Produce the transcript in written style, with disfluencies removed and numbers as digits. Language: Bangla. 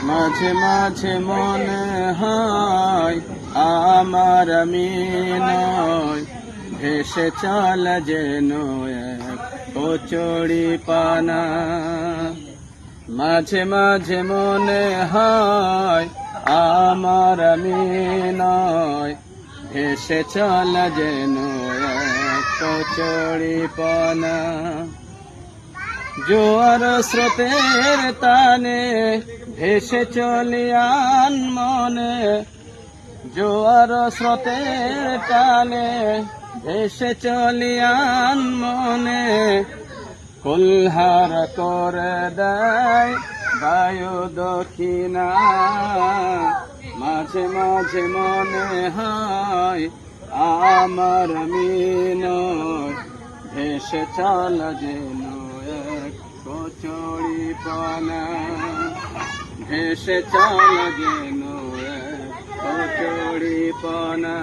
মাঝে মাঝে মনে হয় আমার আমি নয়, ভেসে চল যেন এক কচুরি পানা। মাঝে মাঝে মনে হয় আমার আমি নয়, ভেসে চল যেন এক কচুরি পানা। জোয়ার স্রোতের টানে ভেসে চলিয়ান মনে, জোয়ার স্রোতের টানে ভেসে চলিয়ান মনে, কুলহার করে দেয় বায়ু দক্ষিণা। মাঝে মাঝে মনে হয় আমার আমি নয়, ভেসে চল যেন এক কচুরি পানা। ভেসে চল যেন এক কচুরি পানা।